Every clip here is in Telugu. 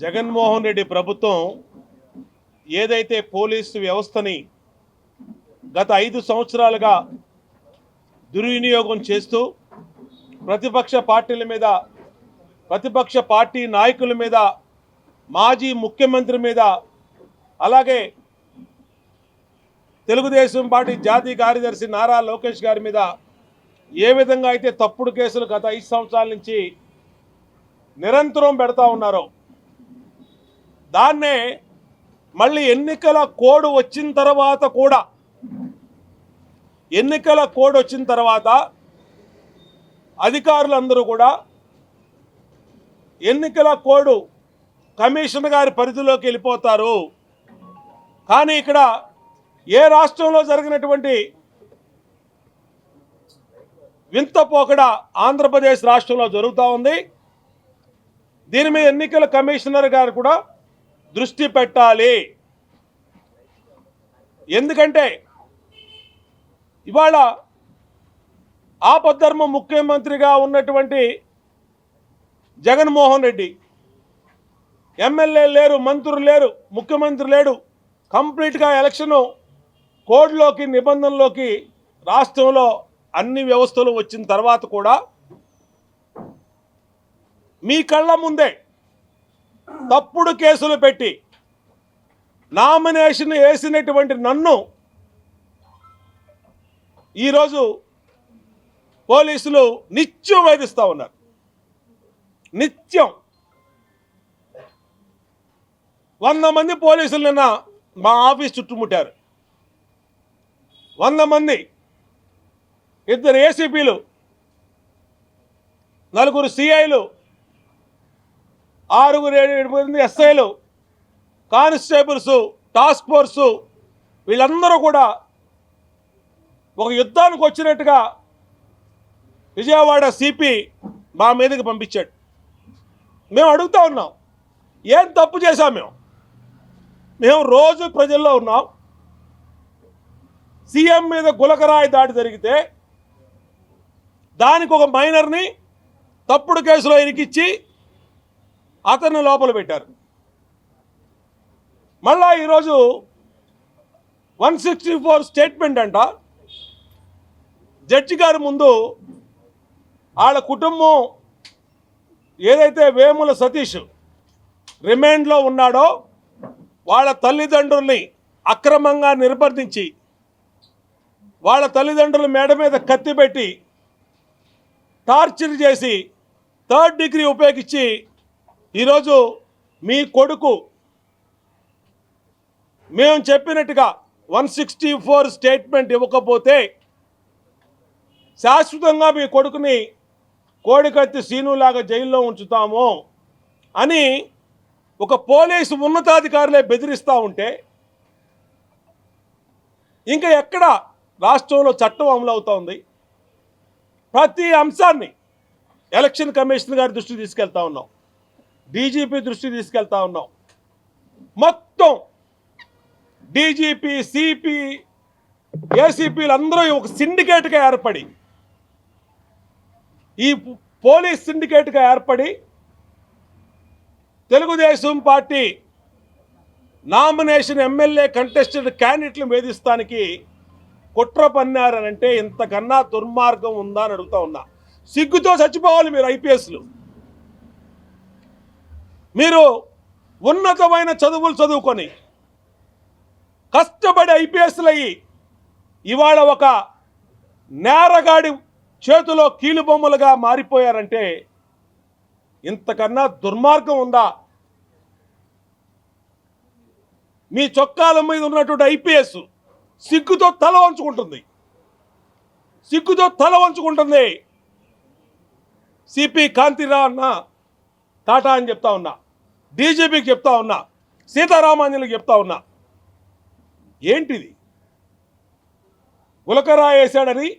జగన్మోహన్ రెడ్డి ప్రభుత్వం ఏదైతే పోలీసు వ్యవస్థని గత 5 సంవత్సరాలుగా దుర్వినియోగం చేస్తూ ప్రతిపక్ష పార్టీల మీద, ప్రతిపక్ష పార్టీ నాయకుల మీద, మాజీ ముఖ్యమంత్రి మీద, అలాగే తెలుగుదేశం పార్టీ జాతీయ కార్యదర్శి నారా లోకేష్ గారి మీద ఏ విధంగా అయితే తప్పుడు కేసులు గత 5 సంవత్సరాల నుంచి నిరంతరం పెడతా ఉన్నారో దాన్నే మళ్ళీ ఎన్నికల కోడ్ వచ్చిన తర్వాత అధికారులందరూ కూడా ఎన్నికల కోడ్ కమిషన్ గారి పరిధిలోకి వెళ్ళిపోతారు. కానీ ఇక్కడ ఏ రాష్ట్రంలో జరిగినటువంటి వింత పోకడ ఆంధ్రప్రదేశ్ రాష్ట్రంలో జరుగుతూ ఉంది. దీని మీద ఎన్నికల కమిషనర్ గారు కూడా దృష్టి పెట్టాలి. ఎందుకంటే ఇవాళ ఆపద్ధర్మ ముఖ్యమంత్రిగా ఉన్నటువంటి జగన్మోహన్ రెడ్డి ఎమ్మెల్యే లేరు, మంత్రులు లేరు, ముఖ్యమంత్రి లేడు. కంప్లీట్గా ఎలక్షన్ కోడ్లోకి, నిబంధనలోకి రాష్ట్రంలో అన్ని వ్యవస్థలు వచ్చిన తర్వాత కూడా మీ కళ్ళ ముందే తప్పుడు కేసులు పెట్టి నామినేషన్ వేసినటువంటి నన్ను ఈరోజు పోలీసులు నిత్యం వేధిస్తూ ఉన్నారు. నిత్యం 100 మంది పోలీసులు నిన్న మా ఆఫీస్ చుట్టుముట్టారు. 100 మంది, 2 ఏసీపీలు, 4 సిఐలు, 6-7 మంది ఎస్ఐలు, కానిస్టేబుల్స్, టాస్క్ ఫోర్సు, వీళ్ళందరూ కూడా ఒక యుద్ధానికి వచ్చినట్టుగా విజయవాడ సిపి మా మీదకి పంపించాడు. మేము అడుగుతూ ఉన్నాం, ఏం తప్పు చేశాం? మేము రోజు ప్రజల్లో ఉన్నాం. సీఎం మీద గులకరాయి దాడి జరిగితే దానికి ఒక మైనర్ని తప్పుడు కేసులో ఇరికిచ్చి అతన్ని లోపల పెట్టారు. మళ్ళా ఈరోజు 164 స్టేట్మెంట్ అంట. జడ్జి గారి ముందు వాళ్ళ కుటుంబం ఏదైతే వేముల సతీష్ రిమాండ్లో ఉన్నాడో వాళ్ళ తల్లిదండ్రుల్ని అక్రమంగా నిర్బంధించి వాళ్ళ తల్లిదండ్రుల మేడ మీద కత్తి పెట్టి టార్చర్ చేసి 3rd డిగ్రీ ఉపయోగించి ఈరోజు మీ కొడుకు మేము చెప్పినట్టుగా 164 స్టేట్మెంట్ ఇవ్వకపోతే శాశ్వతంగా మీ కొడుకుని కోడికత్తి సీనులాగా జైల్లో ఉంచుతాము అని ఒక పోలీసు ఉన్నతాధికారులే బెదిరిస్తూ ఉంటే ఇంకా ఎక్కడ రాష్ట్రంలో చట్టం అమలు అవుతోంది? ప్రతి అంశాన్ని ఎలక్షన్ కమిషన్ గారి దృష్టికి తీసుకెళ్తా ఉన్నాం, డీజీపీ దృష్టికి తీసుకెళ్తా ఉన్నాం. మొత్తం డీజీపీ, సిపి, ఏసీపీలు అందరూ ఒక సిండికేట్గా ఏర్పడి, ఈ పోలీస్ సిండికేట్గా ఏర్పడి Telugu Desam party nomination MLA contested క్యాండిడేట్లను వేధిస్తానికి కుట్ర పన్నారనంటే ఇంతకన్నా దుర్మార్గం ఉందా అని అడుగుతా ఉన్నా. సిగ్గుతో చచ్చిపోవాలి మీరు ఐపీఎస్లు. మీరు ఉన్నతమైన చదువులు చదువుకొని కష్టపడి ఐపీఎస్లు అయ్యి ఇవాళ ఒక నేరగాడి చేతిలో కీలుబొమ్మలుగా మారిపోయారంటే ఇంతకన్నా దుర్మార్గం ఉందా? మీ చొక్కాల మీద ఉన్నటువంటి ఐపీఎస్ సిగ్గుతో తల వంచుకుంటుంది. సిపి కాంతిరావు అన్న టాటా అని చెప్తా ఉన్నా, డీజీపీకి చెప్తా ఉన్నా, సీతారామాంజలికి చెప్తా ఉన్నా. ఏంటిది? గులకరాయి వేశాడని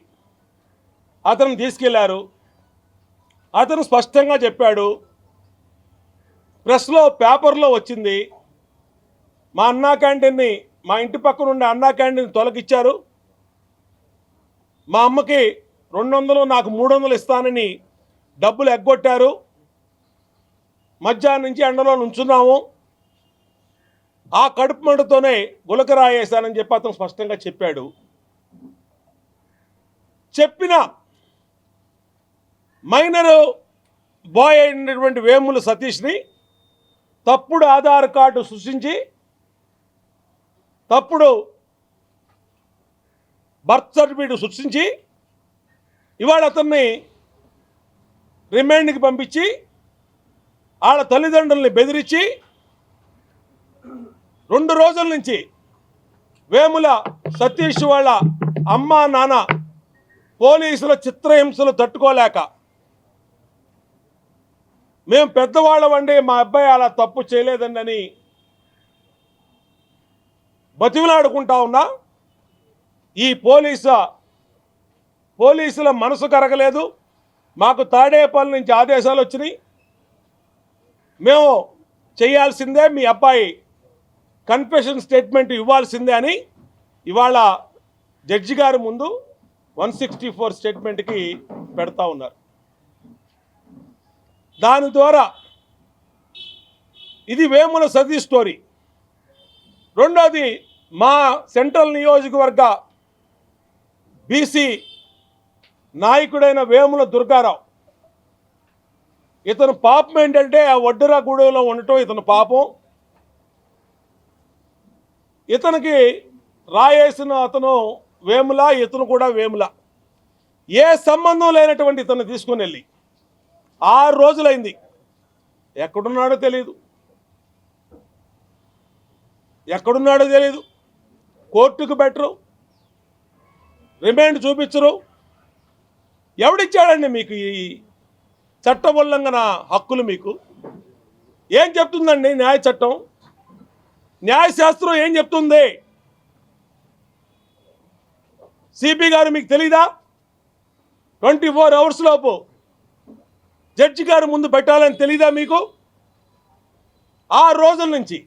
అతను తీసుకెళ్లారు. అతను స్పష్టంగా చెప్పాడు, ప్రెస్లో పేపర్లో వచ్చింది. మా అన్నా క్యాంటీన్ని, మా ఇంటి పక్కన ఉండే అన్నా క్యాంటీన్ తొలగిచ్చారు. మా అమ్మకి 200 నాకు 300 ఇస్తానని డబ్బులు ఎగ్గొట్టారు. మధ్యాహ్నం నుంచి ఎండలో నుంచున్నాము, ఆ కడుపు మంటతోనే గులకరాయేశానని చెప్పి అతను స్పష్టంగా చెప్పాడు. చెప్పిన మైనరు బాయ్ అయినటువంటి వేముల సతీష్ని తప్పుడు ఆధార్ కార్డు సృష్టించి తప్పుడు బర్త్ సర్టిఫికేట్ సృష్టించి ఇవాళ అతన్ని రిమాండ్కి పంపించి వాళ్ళ తల్లిదండ్రుల్ని బెదిరించి 2 రోజుల నుంచి వేముల సతీష్ వాళ్ళ అమ్మ నాన్న పోలీసుల చిత్రహింసలు తట్టుకోలేక, మేము పెద్దవాళ్ళమండి, మా అబ్బాయి అలా తప్పు చేయలేదండి అని బతిమలాడుకుంటా ఉన్నా ఈ పోలీసుల మనసు కరగలేదు. మాకు తాడేపల్లి నుంచి ఆదేశాలు వచ్చినాయి, మేము చేయాల్సిందే, మీ అబ్బాయి కన్ఫెషన్ స్టేట్మెంట్ ఇవ్వాల్సిందే అని ఇవాళ జడ్జి గారి ముందు 164 స్టేట్మెంట్కి పెడతా ఉన్నారు. దాని ద్వారా ఇది వేముల సతీష్ స్టోరీ. రెండోది, మా సెంట్రల్ నియోజకవర్గ బీసీ నాయకుడైన వేముల దుర్గారావు. ఇతను పాపం ఏంటంటే ఆ వడ్డెరగూడెంలో ఉండటం ఇతను పాపం. ఇతనికి రాయేసిన అతను వేముల, ఇతను కూడా వేముల. ఏ సంబంధం లేనటువంటి ఇతను తీసుకుని వెళ్ళి 6 రోజులైంది. ఎక్కడున్నాడో తెలియదు, కోర్టుకు బెటరు, రిమాండ్ చూపించరు. ఎవడిచ్చాడండి మీకు ఈ చట్ట ఉల్లంఘన హక్కులు? మీకు ఏం చెప్తుందండి న్యాయ చట్టం? న్యాయశాస్త్రం ఏం చెప్తుంది? సిపి గారు మీకు తెలీదా? 24 అవర్స్ లోపు జడ్జి గారు ముందు పెట్టాలని తెలీదా మీకు? 6 రోజుల నుంచి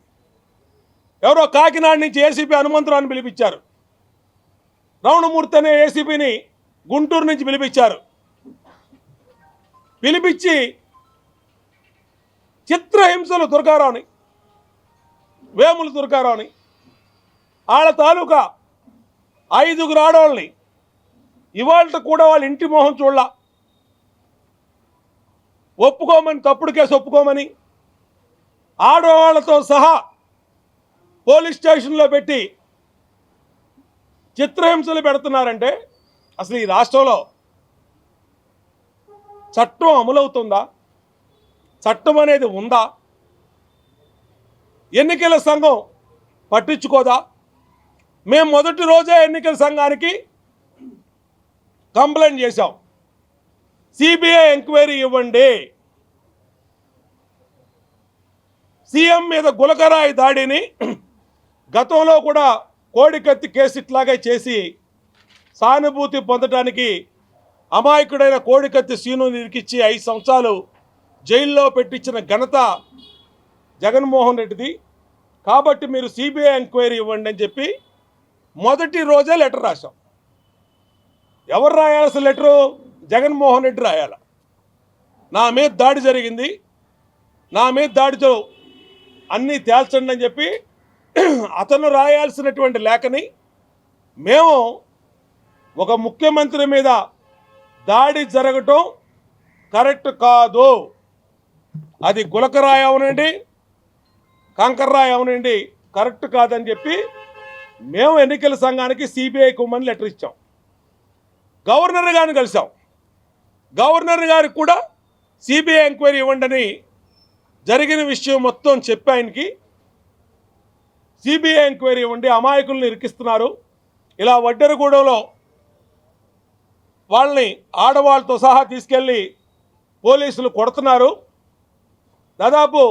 ఎవరో కాకినాడ నుంచి ఏసీపీ హనుమంతరావుని పిలిపించారు, రమణమూర్తి అనే ఏసీపీని గుంటూరు నుంచి పిలిపించి చిత్రహింసలు దుర్గారావుని, వేముల దుర్గారావుని, వాళ్ళ తాలూకా 5 ఆడవాళ్ళని ఇవాళ కూడా వాళ్ళ ఇంటి మొహం చూడాల, ఒప్పుకోమని, తప్పుడు కేసు ఒప్పుకోమని ఆడవాళ్లతో సహా పోలీస్ స్టేషన్లో పెట్టి చిత్రహింసలు పెడుతున్నారంటే అసలు ఈ రాష్ట్రంలో చట్టం అమలవుతుందా? చట్టం అనేది ఉందా? ఎన్నికల సంఘం పట్టించుకోదా? మేము మొదటి రోజే ఎన్నికల సంఘానికి కంప్లైంట్ చేశాం, సిబిఐ ఎంక్వైరీ ఇవ్వండి, సీఎం మీద గులకరాయి దాడిని గతంలో కూడా కోడికత్తి కేసు ఇట్లాగే చేసి సానుభూతి పొందడానికి అమాయకుడైన కోడికత్తి సీను ఇరికిచ్చి 5 సంవత్సరాలు జైల్లో పెట్టించిన ఘనత జగన్మోహన్ రెడ్డిది. కాబట్టి మీరు సిబిఐ ఎంక్వైరీ ఇవ్వండి అని చెప్పి మొదటి రోజే లెటర్ రాశాం. ఎవరు రాయాల్సిన లెటరు? జగన్మోహన్ రెడ్డి రాయాల. నా మీద దాడి జరిగింది, నా మీద దాడితో అన్నీ తేల్చండి అని చెప్పి అతను రాయాల్సినటువంటి లేఖని మేము ఒక ముఖ్యమంత్రి మీద దాడి జరగటం కరెక్ట్ కాదు, అది గులకరాయి అవనండి, కంకర్రాయి అవనండి, కరెక్ట్ కాదని చెప్పి మేము ఎన్నికల సంఘానికి సిబిఐ కుమ్మని లెటర్ ఇచ్చాం. గవర్నర్ గారిని కలిసాం, గవర్నర్ గారికి కూడా సిబిఐ ఎంక్వైరీ ఇవ్వండి అని జరిగిన విషయం మొత్తం చెప్పి ఆయనకి సిబిఐ ఎంక్వైరీ ఇవ్వండి, అమాయకులను ఇరికిస్తున్నారు, ఇలా వడ్డెరగూడెంలో వాళ్ళని ఆడవాళ్ళతో సహా తీసుకెళ్ళి పోలీసులు కొడుతున్నారు, దాదాపు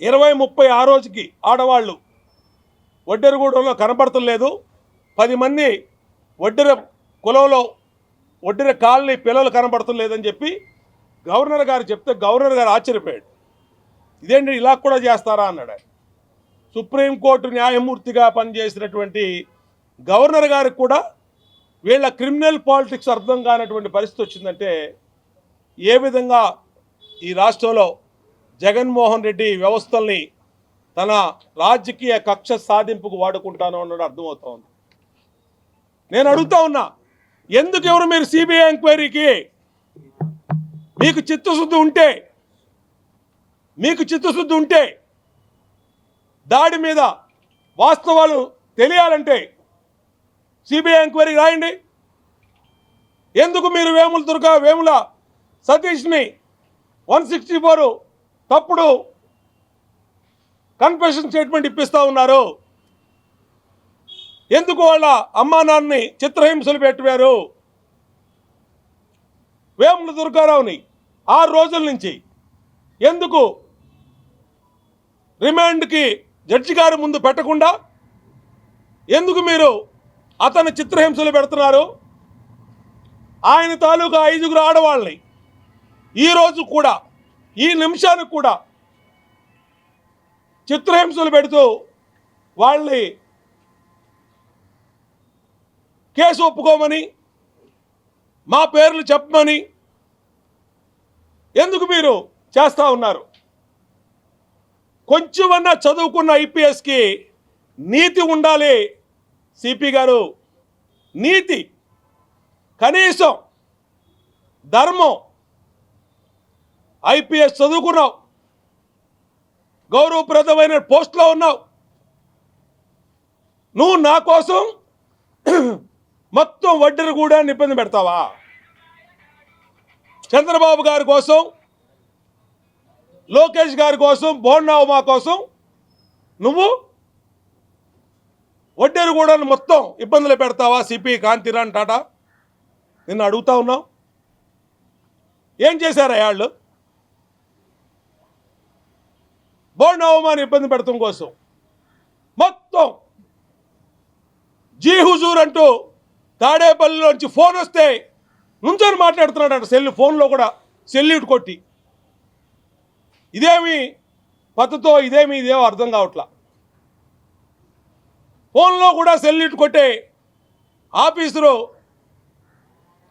20-30 ఆ రోజుకి ఆడవాళ్ళు వడ్డెరగూడెంలో కనపడతలేదు, 10 మంది వడ్డెర కులంలో వడ్డెర కాలనీ పిల్లలు కనపడతలేదని చెప్పి గవర్నర్ గారు చెప్తే గవర్నర్ గారు ఆశ్చర్యపోయాడు. ఇదేంటి ఇలా కూడా చేస్తారా అన్నాడు. సుప్రీంకోర్టు న్యాయమూర్తిగా పనిచేసినటువంటి గవర్నర్ గారికి కూడా వీళ్ళ క్రిమినల్ పాలిటిక్స్ అర్థం కానటువంటి పరిస్థితి వచ్చిందంటే ఏ విధంగా ఈ రాష్ట్రంలో జగన్మోహన్ రెడ్డి వ్యవస్థల్ని తన రాజకీయ కక్ష సాధింపుకు వాడుకుంటాను అన్నది అర్థమవుతోంది. నేను అడుగుతా ఉన్నా, ఎందుకు ఎవరు మీరు సిబిఐ ఎంక్వైరీకి? మీకు చిత్తశుద్ధి ఉంటే దాడి మీద వాస్తవాలు తెలియాలంటే సిబిఐ ఎంక్వైరీ రాయండి. ఎందుకు మీరు వేముల సతీష్ని 164 తప్పుడు కన్ఫెషన్ స్టేట్మెంట్ ఇప్పిస్తూ ఉన్నారు? ఎందుకు వాళ్ళ అమ్మా నాన్నని చిత్రహింసలు పెట్టారు? వేముల దుర్గారావుని 6 రోజుల నుంచి ఎందుకు రిమాండ్కి జడ్జి గారి ముందు పెట్టకుండా ఎందుకు మీరు అతను చిత్రహింసలు పెడుతున్నారు? ఆయన తాలూకా 5 ఆడవాళ్ళని ఈరోజు కూడా, ఈ నిమిషానికి కూడా చిత్రహింసలు పెడుతూ వాళ్ళని కేసు ఒప్పుకోమని, మా పేర్లు చెప్పమని ఎందుకు మీరు చేస్తూ ఉన్నారు? కొంచెమన్నా చదువుకున్న ఐపీఎస్కి నీతి ఉండాలి. సిపి గారు, నీతి, కనీసం ధర్మం. ఐపీఎస్ చదువుకున్నావు, గౌరవప్రదమైన పోస్టులో ఉన్నావు. నువ్వు నా కోసం మొత్తం వడ్డీని కూడా ఇబ్బంది పెడతావా? చంద్రబాబు గారి కోసం, లోకేష్ గారి కోసం, బోండావుమా కోసం నువ్వు వడ్డీని కూడా మొత్తం ఇబ్బందులు పెడతావా? సిపి కాంతిరాన్ టాటా, నిన్ను అడుగుతా ఉన్నావు. ఏం చేశారా వాళ్ళు? బోండావుమాని ఇబ్బంది పెడతాం కోసం మొత్తం జీ హుజూర్ అంటూ తాడేపల్లిలోంచి ఫోన్ వస్తే నుంచొని మాట్లాడుతున్నాడు ఫోన్లో కూడా సెల్యూట్ కొట్టి. ఇదేమి పద్ధతో, ఇదేమో అర్థం కావట్లా. ఫోన్లో కూడా సెల్యూట్ కొట్టే ఆఫీసరు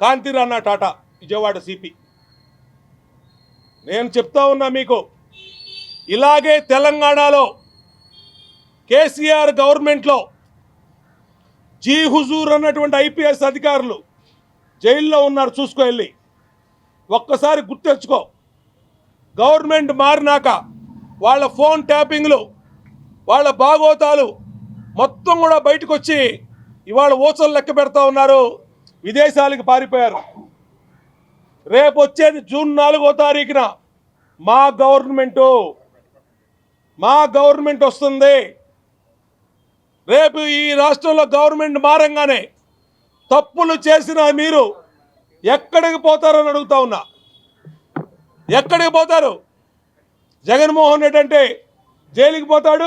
కాంతిరాణ టాటా, విజయవాడ సిపి. నేను చెప్తా ఉన్నా మీకు, ఇలాగే తెలంగాణలో కేసీఆర్ గవర్నమెంట్లో జీ హుజూర్ అన్నటువంటి ఐపీఎస్ అధికారులు జైల్లో ఉన్నారు. చూసుకో, వెళ్ళి ఒక్కసారి గుర్తెచ్చుకో. గవర్నమెంట్ మారినాక వాళ్ళ ఫోన్ ట్యాపింగ్లు, వాళ్ళ బాగోతాలు మొత్తం కూడా బయటకు వచ్చి ఇవాళ ఊచలు లెక్క పెడతా ఉన్నారు. విదేశాలకు పారిపోయారు. రేపు వచ్చేది జూన్ 4వ తారీఖున మా గవర్నమెంట్ వస్తుంది. రేపు ఈ రాష్ట్రంలో గవర్నమెంట్ మారంగానే తప్పులు చేసిన మీరు ఎక్కడికి పోతారని అడుగుతా ఉన్నా. ఎక్కడికి పోతారు? జగన్మోహన్ రెడ్డి అంటే జైలుకి పోతాడు,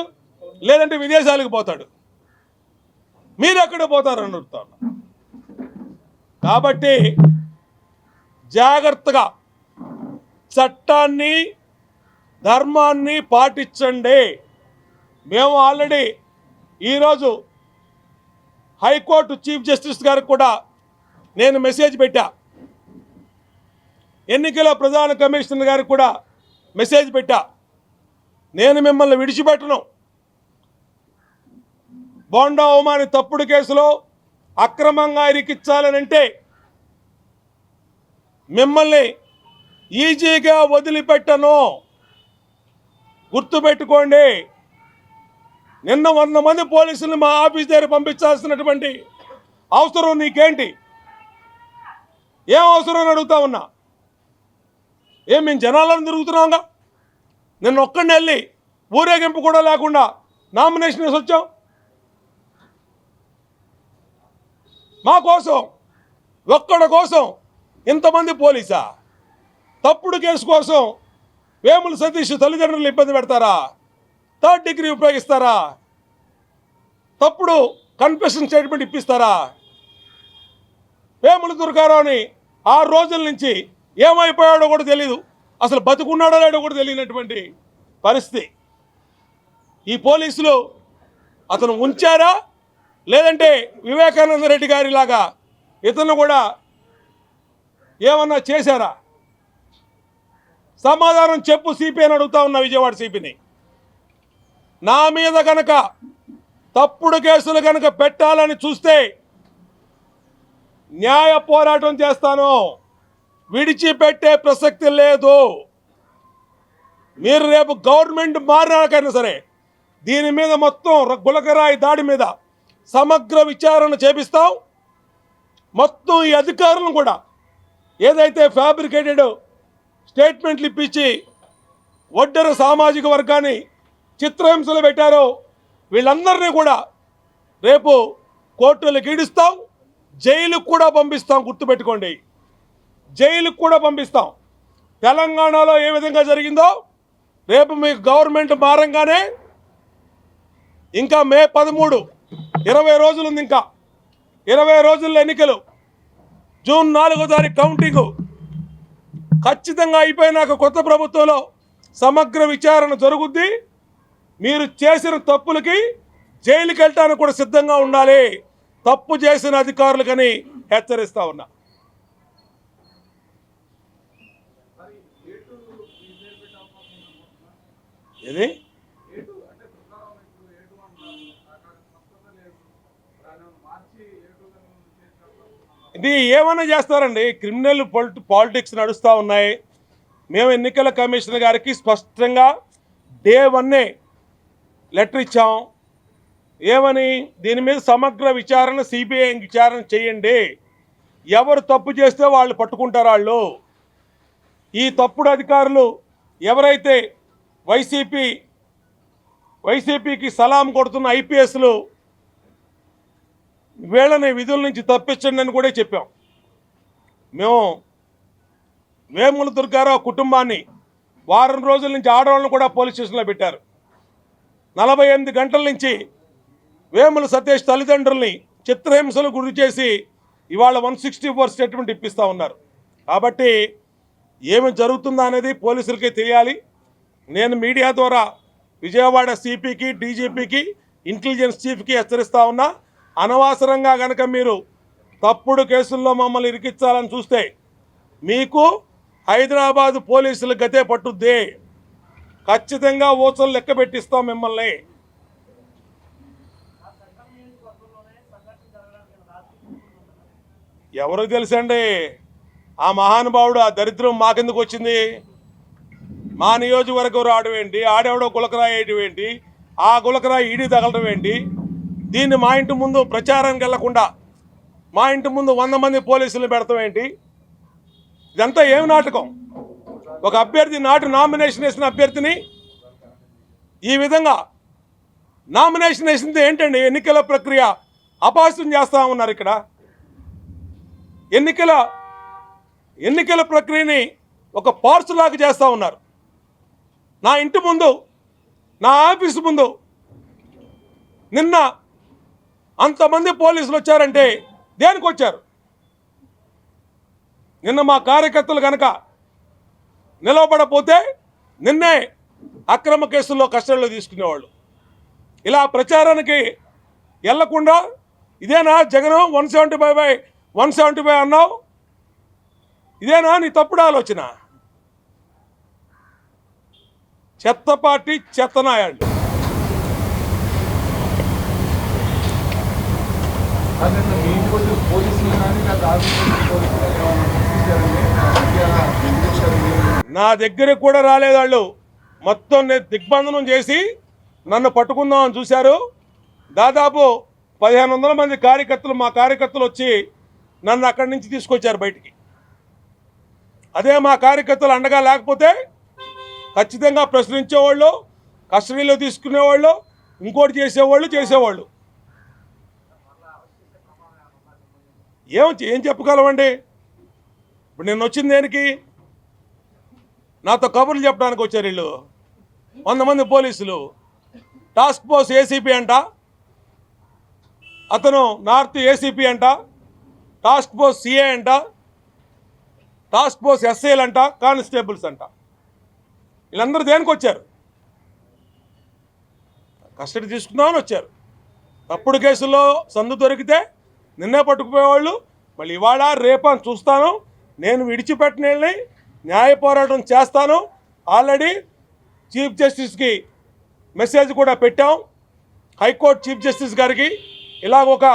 లేదంటే విదేశాలకు పోతాడు. మీరు ఎక్కడికి పోతారని అడుగుతా ఉన్నా. కాబట్టి జాగ్రత్తగా చట్టాన్ని, ధర్మాన్ని పాటించండి. మేము ఆల్రెడీ ఈరోజు హైకోర్టు చీఫ్ జస్టిస్ గారికి కూడా నేను మెసేజ్ పెట్టా. ఎన్నికల ప్రధాన కమిషనర్ గారికి కూడా మెసేజ్ పెట్టా. నేను మిమ్మల్ని విడిచిపెట్టను. బోండా ఉమాని తప్పుడు కేసులో అక్రమంగా ఇరికించాలనంటే మిమ్మల్ని ఈజీగా వదిలిపెట్టను. గుర్తుపెట్టుకోండి. నిన్న 100 మంది పోలీసులు మా ఆఫీస్ దగ్గర పంపించాల్సినటువంటి అవసరం నీకేంటి? ఏం అవసరం అని అడుగుతా ఉన్నా. మేము జనాలను తిరుగుతున్నాంగా. నిన్న ఒక్కడిని వెళ్ళి ఊరేగింపు కూడా లేకుండా నామినేషన్ వేసి వచ్చాం. మా కోసం, ఒక్కడి కోసం ఇంతమంది పోలీసా? తప్పుడు కేసు కోసం వేముల సతీష్ తల్లిదండ్రులు ఇబ్బంది పెడతారా? 3rd డిగ్రీ ఉపయోగిస్తారా? తప్పుడు కన్ఫెషన్ స్టేట్మెంట్ ఇప్పిస్తారా? వేముల దుర్గారావుని 6 రోజుల నుంచి ఏమైపోయాడో కూడా తెలియదు, అసలు బతుకున్నాడో లేడో కూడా తెలియనటువంటి పరిస్థితి. ఈ పోలీసులు అతను ఉంచారా, లేదంటే వివేకానంద రెడ్డి గారిలాగా ఇతను కూడా ఏమన్నా చేశారా? సమాధానం చెప్పు సిపి అని అడుగుతా ఉన్నా విజయవాడ సిపిని. నా మీద కనుక తప్పుడు కేసులు కనుక పెట్టాలని చూస్తే న్యాయ పోరాటం చేస్తాను, విడిచిపెట్టే ప్రసక్తి లేదు. మీరు రేపు గవర్నమెంట్ మారినాకైనా సరే దీని మీద మొత్తం గులకరాయి దాడి మీద సమగ్ర విచారణ చేపిస్తాం. మొత్తం ఈ అధికారులను కూడా ఏదైతే ఫ్యాబ్రికేటెడ్ స్టేట్మెంట్లు ఇప్పించి ఒడ్డర సామాజిక వర్గాన్ని చిత్రహింసలు పెట్టారో వీళ్ళందరినీ కూడా రేపు కోర్టులకు ఈడుస్తాం, జైలుకు కూడా పంపిస్తాం. గుర్తుపెట్టుకోండి, జైలుకు కూడా పంపిస్తాం. తెలంగాణలో ఏ విధంగా జరిగిందో రేపు మీకు గవర్నమెంట్ మారంగానే ఇంకా మే 13 20 రోజులు ఉంది. ఇంకా 20 రోజుల్లో ఎన్నికలు, జూన్ 4వ తారీఖు కౌంటింగ్ ఖచ్చితంగా అయిపోయినాక కొత్త ప్రభుత్వంలో సమగ్ర విచారణ జరుగుద్ది. మీరు చేసిన తప్పులకి జైలుకి వెళ్ళటానికి కూడా సిద్ధంగా ఉండాలి, తప్పు చేసిన అధికారులకని హెచ్చరిస్తా ఉన్నా. ఇది ఇది ఏమైనా చేస్తారండి, క్రిమినల్ పాలిటిక్స్ నడుస్తూ ఉన్నాయి. మేము ఎన్నికల కమిషనర్ గారికి స్పష్టంగా డే 1 లెటర్ ఇచ్చాం. ఏమని? దీని మీద సమగ్ర విచారణ సిబిఐ విచారణ చేయండి, ఎవరు తప్పు చేస్తే వాళ్ళు పట్టుకుంటారు. వాళ్ళు ఈ తప్పుడు అధికారులు ఎవరైతే వైసీపీకి సలాం కొడుతున్న ఐపీఎస్లు వీళ్ళని విధుల నుంచి తప్పించండి అని కూడా చెప్పాం. మేము వేముల దుర్గారావు కుటుంబాన్ని వారం రోజుల నుంచి ఆడవాళ్ళను కూడా పోలీస్ స్టేషన్లో పెట్టారు. 48 గంటల నుంచి వేముల సతీష్ తల్లిదండ్రుల్ని చిత్రహింసలు గురి చేసి ఇవాళ 164 స్టేట్మెంట్ ఇప్పిస్తూ ఉన్నారు. కాబట్టి ఏమి జరుగుతుందా అనేది పోలీసులకే తెలియాలి. నేను మీడియా ద్వారా విజయవాడ సిపికి, డీజీపీకి, ఇంటెలిజెన్స్ చీఫ్కి హెచ్చరిస్తూ ఉన్నా. అనవసరంగా కనుక మీరు తప్పుడు కేసుల్లో మమ్మల్ని ఇరికించాలని చూస్తే మీకు హైదరాబాదు పోలీసుల గతే పట్టుద్ది. ఖచ్చితంగా ఓసలు లెక్క పెట్టిస్తాం మిమ్మల్ని. ఎవరికి తెలుసండి, ఆ మహానుభావుడు ఆ దరిద్రం మాకెందుకు వచ్చింది? మా నియోజకవర్గం రావడం ఏంటి, ఆడెవడో గులకరాయి వేయడం ఏంటి, ఆ గులకరాయి ఈడి తగలడం ఏంటి? దీన్ని మా ఇంటి ముందు ప్రచారానికి వెళ్లకుండా మా ఇంటి ముందు 100 మంది పోలీసులు పెడతాం ఏంటి? ఇదంతా ఏమి నాటకం? ఒక అభ్యర్థి నామినేషన్ వేసిన అభ్యర్థిని ఈ విధంగా నామినేషన్ వేసింది ఏంటండి? ఎన్నికల ప్రక్రియ అపహాస్యం చేస్తూ ఉన్నారు. ఇక్కడ ఎన్నికల ప్రక్రియని ఒక పార్సులాగా చేస్తూ ఉన్నారు. నా ఇంటి ముందు, నా ఆఫీసు ముందు నిన్న అంతమంది పోలీసులు వచ్చారంటే దేనికి వచ్చారు? నిన్న మా కార్యకర్తలు కనుక నిలవబడపోతే నిన్నే అక్రమ కేసుల్లో కస్టడీలో తీసుకునేవాళ్ళు. ఇలా ప్రచారానికి వెళ్లకుండా ఇదేనా జగన్ 175/175 అన్నావు? ఇదేనా నీ తప్పుడు ఆలోచన? చెత్త పార్టీ, చెత్తనాయాళ్ళు. నా దగ్గరకు కూడా రాలేదు వాళ్ళు. మొత్తం దిగ్బంధనం చేసి నన్ను పట్టుకుందామని చూశారు. దాదాపు 1500 మంది కార్యకర్తలు, మా కార్యకర్తలు వచ్చి నన్ను అక్కడి నుంచి తీసుకొచ్చారు బయటికి. అదే మా కార్యకర్తలు అండగా లేకపోతే ఖచ్చితంగా ప్రశ్నించేవాళ్ళు, కస్టడీలో తీసుకునేవాళ్ళు, ఇంకోటి చేసేవాళ్ళు. ఏం చెప్పగలమండి? ఇప్పుడు నేను వచ్చింది దేనికి? నాతో కబుర్లు చెప్పడానికి వచ్చారు వీళ్ళు. 100 మంది పోలీసులు. టాస్క్ ఫోర్స్ ఏసీపీ అంట, అతను నార్త్ ఏసీపీ అంట, టాస్క్ ఫోర్స్ సిఏ అంట, టాస్క్ ఫోర్స్ ఎస్ఐలు అంట, కానిస్టేబుల్స్ అంట. వీళ్ళందరూ దేనికి వచ్చారు? కస్టడీ తీసుకుందామని వచ్చారు. తప్పుడు కేసుల్లో సందు దొరికితే నిన్నే పట్టుకుపోయేవాళ్ళు. మళ్ళీ ఇవాళ రేపని చూస్తాను. నేను విడిచిపెట్టిన న్యాయ పోరాటం చేస్తాను. ఆల్రెడీ చీఫ్ జస్టిస్కి మెసేజ్ కూడా పెట్టాం. హైకోర్టు చీఫ్ జస్టిస్ గారికి ఇలాగ ఒక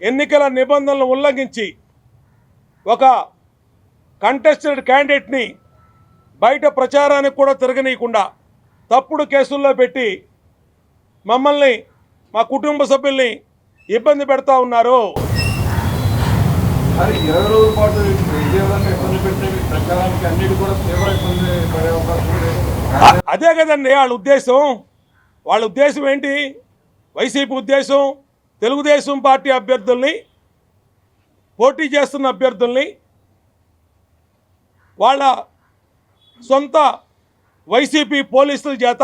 ఎన్నికల నిబంధనలను ఉల్లంఘించి ఒక కంటెస్టెడ్ క్యాండిడేట్ని బయట ప్రచారానికి కూడా తిరగనీయకుండా తప్పుడు కేసుల్లో పెట్టి మమ్మల్ని మా కుటుంబ సభ్యుల్ని ఇబ్బంది పెడతా ఉన్నారు. మరి 20 రోజుల పాటు ఇదే విధంగా ఇబ్బంది పెట్టే ప్రచారానికి అన్నిటి కూడా తీవ్ర ఇబ్బంది పడే అవకాశం లేదు. అదే కదండి వాళ్ళ ఉద్దేశం ఏంటి? వైసీపీ ఉద్దేశం తెలుగుదేశం పార్టీ అభ్యర్థుల్ని, పోటీ చేస్తున్న అభ్యర్థుల్ని వాళ్ళ సొంత వైసీపీ పోలీసుల చేత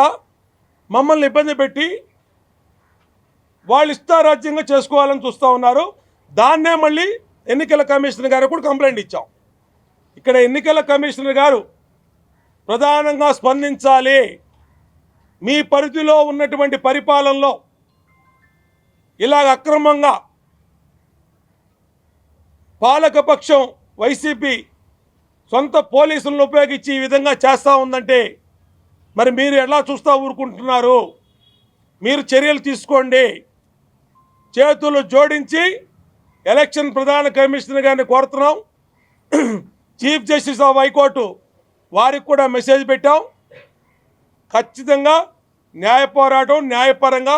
మమ్మల్ని ఇబ్బంది పెట్టి వాళ్ళు ఇష్టారాజ్యంగా చేసుకోవాలని చూస్తూ ఉన్నారు. దాన్నే మళ్ళీ ఎన్నికల కమిషనర్ గారు కూడా కంప్లైంట్ ఇచ్చాం. ఇక్కడ ఎన్నికల కమిషనర్ గారు ప్రధానంగా స్పందించాలి. మీ పరిధిలో ఉన్నటువంటి పరిపాలనలో ఇలాగ అక్రమంగా పాలకపక్షం వైసీపీ సొంత పోలీసులను ఉపయోగించి ఈ విధంగా చేస్తూ ఉందంటే మరి మీరు ఎలా చూస్తూ ఊరుకుంటున్నారు? మీరు చర్యలు తీసుకోండి. చేతులు జోడించి ఎలక్షన్ ప్రధాన కమిషనర్ గారిని కోరుతున్నాం. చీఫ్ జస్టిస్ ఆఫ్ హైకోర్టు వారికి కూడా మెసేజ్ పెట్టాం. ఖచ్చితంగా న్యాయ పోరాటం న్యాయపరంగా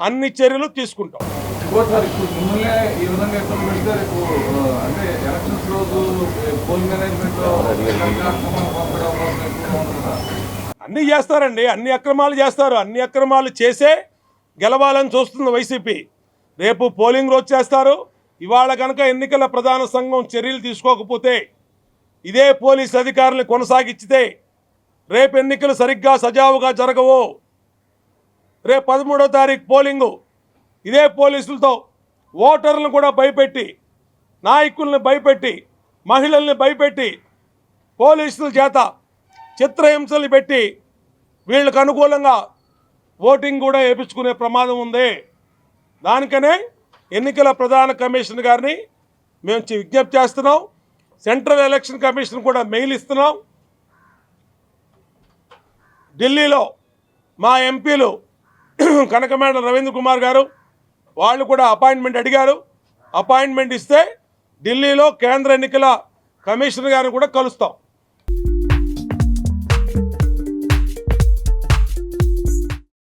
అన్ని చర్యలు తీసుకుంటాం. ఇంకోసారి ఇప్పుడు మిమ్మల్ని ఈ విధంగా ఇబ్బంది పెడితే రేపు అంటే ఎలక్షన్స్ రోజు పోలింగ్ మేనేజ్మెంట్లో అన్నీ చేస్తారండి, అన్ని అక్రమాలు చేస్తారు. అన్ని అక్రమాలు చేసే గెలవాలని చూస్తుంది వైసీపీ. రేపు పోలింగ్ రోజు చేస్తారు. ఇవాళ కనుక ఎన్నికల ప్రధాన సంఘం చర్యలు తీసుకోకపోతే, ఇదే పోలీస్ అధికారులను కొనసాగించితే రేపు ఎన్నికలు సరిగ్గా సజావుగా జరగవు. రేపు 13వ తారీఖు పోలింగు ఇదే పోలీసులతో ఓటర్లను కూడా భయపెట్టి, నాయకుల్ని భయపెట్టి, మహిళల్ని భయపెట్టి, పోలీసుల చేత చిత్రహింసలు పెట్టి వీళ్ళకు అనుకూలంగా ఓటింగ్ కూడా వేయించుకునే ప్రమాదం ఉంది. దానికనే ఎన్నికల ప్రధాన కమిషనర్ గారిని మేము విజ్ఞప్తి చేస్తున్నాం. సెంట్రల్ ఎలక్షన్ కమిషన్ కూడా మెయిల్ ఇస్తున్నాం. ఢిల్లీలో మా ఎంపీలు కనకమేడ రవీంద్ర కుమార్ గారు వాళ్ళు కూడా అపాయింట్మెంట్ అడిగారు. అపాయింట్మెంట్ ఇస్తే ఢిల్లీలో కేంద్ర ఎన్నికల కమిషనర్ గారిని కూడా కలుస్తాం.